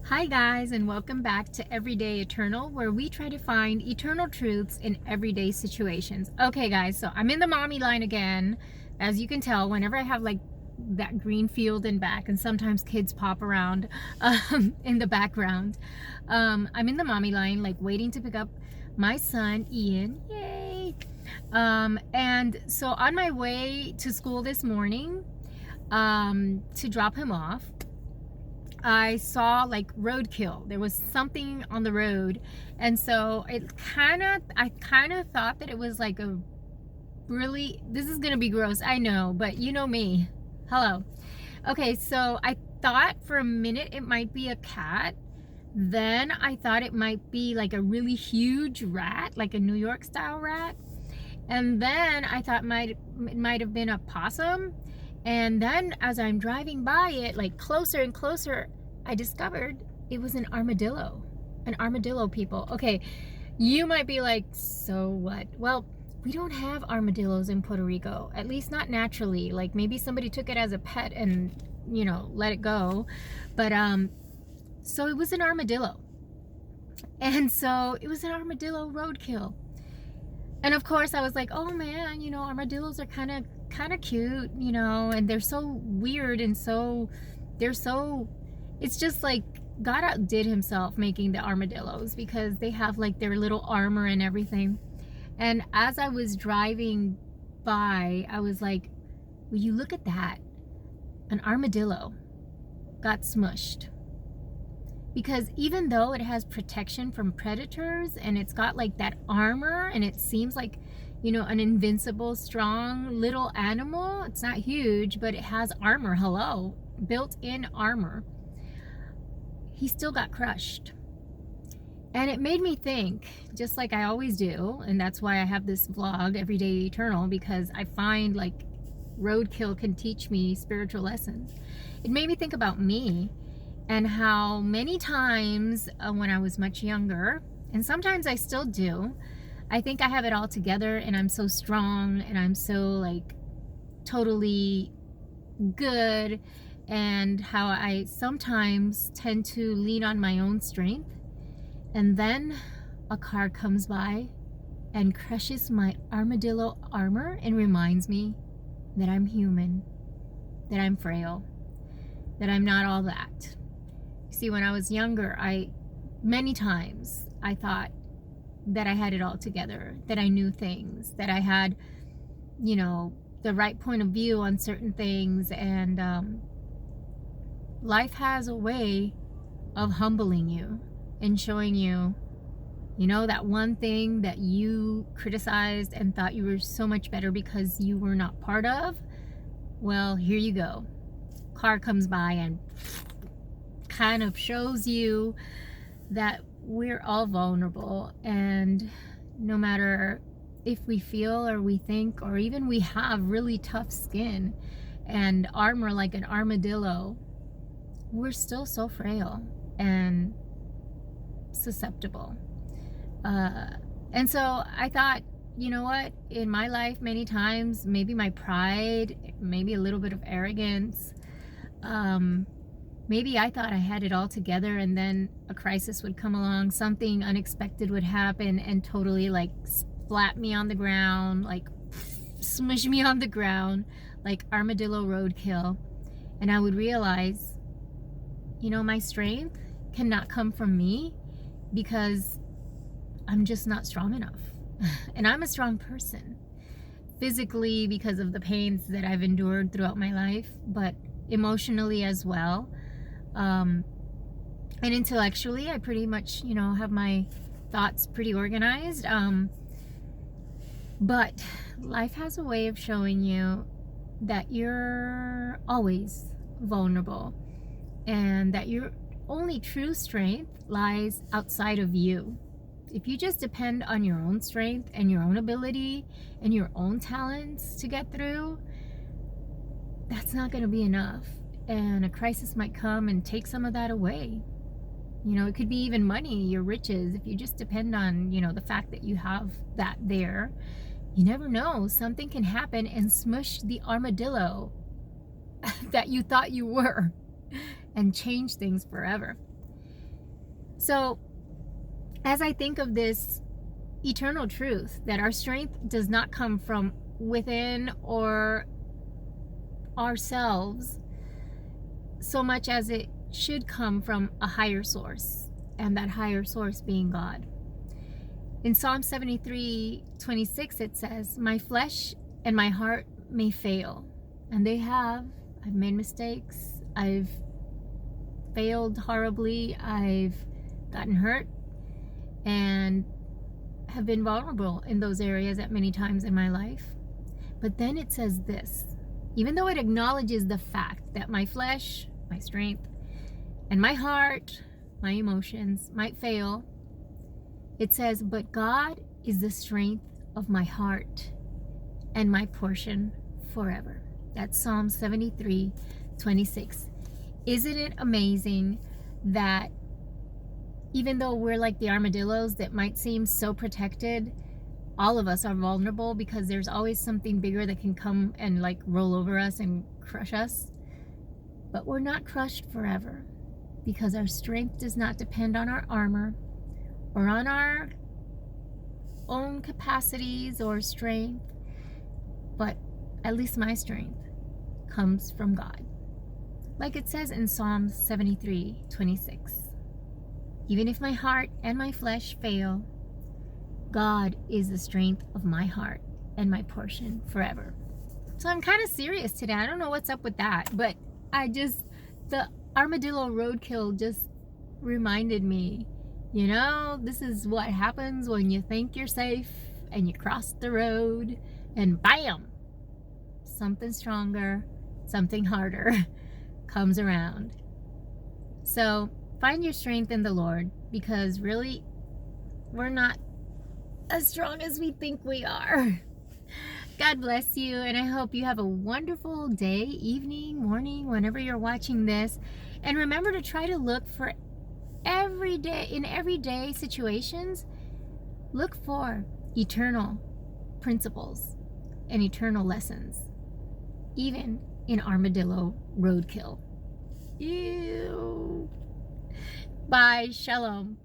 Hi guys, and welcome back to Everyday Eternal, where we try to find eternal truths in everyday situations. Okay guys, so I'm in the mommy line again. As you can tell, whenever I have like that green field in back, and sometimes kids pop around in the background, I'm in the mommy line, like waiting to pick up my son Ian. Yay! And so on my way to school this morning, to drop him off, I saw like roadkill. There was something on the road, and so I kind of thought that it was like a really, this is gonna be gross, I know, but you know me. Hello. Okay, so I thought for a minute it might be a cat. Then I thought it might be like a really huge rat, like a New York style rat. And then I thought it might have been a possum. And then as I'm driving by it, like closer and closer, I discovered it was an armadillo. An armadillo, people. Okay, you might be like, so what? Well, we don't have armadillos in Puerto Rico, at least not naturally. Like maybe somebody took it as a pet and, you know, let it go. But so it was an armadillo. And so it was an armadillo roadkill. And of course I was like, oh man, you know, armadillos are kind of cute, you know, and they're so weird, and it's just like God outdid himself making the armadillos, because they have like their little armor and everything. And as I was driving by, I was like, will you look at that? An armadillo got smushed. Because even though it has protection from predators and it's got like that armor, and it seems like, you know, an invincible, strong little animal, it's not huge, but it has armor. Hello, built-in armor. He still got crushed. And it made me think, just like I always do, and that's why I have this vlog, Everyday Eternal, because I find like roadkill can teach me spiritual lessons. It made me think about me, and how many times when I was much younger, and sometimes I still do, I think I have it all together and I'm so strong and I'm so like totally good, and how I sometimes tend to lean on my own strength, and then a car comes by and crushes my armadillo armor and reminds me that I'm human, that I'm frail, that I'm not all that. See, when I was younger, many times I thought that I had it all together, that I knew things, that I had, you know, the right point of view on certain things. And life has a way of humbling you and showing you, you know, that one thing that you criticized and thought you were so much better because you were not part of. Well, here you go. Car comes by and kind of shows you that we're all vulnerable, and no matter if we feel or we think or even we have really tough skin and armor like an armadillo, we're still so frail and susceptible. And so I thought, you know what, in my life many times, maybe my pride, maybe a little bit of arrogance, maybe I thought I had it all together, and then a crisis would come along, something unexpected would happen and totally like splat me on the ground, like smush me on the ground, like armadillo roadkill. And I would realize, you know, my strength cannot come from me, because I'm just not strong enough. And I'm a strong person, physically because of the pains that I've endured throughout my life, but emotionally as well. And intellectually, I pretty much, you know, have my thoughts pretty organized. But life has a way of showing you that you're always vulnerable, and that your only true strength lies outside of you. If you just depend on your own strength and your own ability and your own talents to get through, that's not going to be enough. And a crisis might come and take some of that away. You know, it could be even money, your riches. If you just depend on, you know, the fact that you have that there, you never know. Something can happen and smush the armadillo that you thought you were and change things forever. So as I think of this eternal truth that our strength does not come from within or ourselves so much as it should come from a higher source, and that higher source being God. In Psalm 73:26 it says, "My flesh and my heart may fail," and they have. I've made mistakes, I've failed horribly, I've gotten hurt, and have been vulnerable in those areas at many times in my life. But then it says this, even though it acknowledges the fact that my flesh, my strength, and my heart, my emotions might fail, it says, "But God is the strength of my heart and my portion forever." That's Psalm 73:26. Isn't it amazing that even though we're like the armadillos that might seem so protected, all of us are vulnerable because there's always something bigger that can come and like roll over us and crush us. But we're not crushed forever because our strength does not depend on our armor or on our own capacities or strength, but at least my strength comes from God. Like it says in Psalm 73:26. Even if my heart and my flesh fail, God is the strength of my heart and my portion forever. So I'm kind of serious today. I don't know what's up with that, but the Armadillo Roadkill just reminded me, this is what happens when you think you're safe and you cross the road and bam, something stronger, something harder comes around. So find your strength in the Lord, because really, we're not as strong as we think we are. God bless you, and I hope you have a wonderful day, evening, morning, whenever you're watching this. And remember to try to look for in everyday situations, look for eternal principles and eternal lessons, even in Armadillo Roadkill. Ew. Bye. Shalom.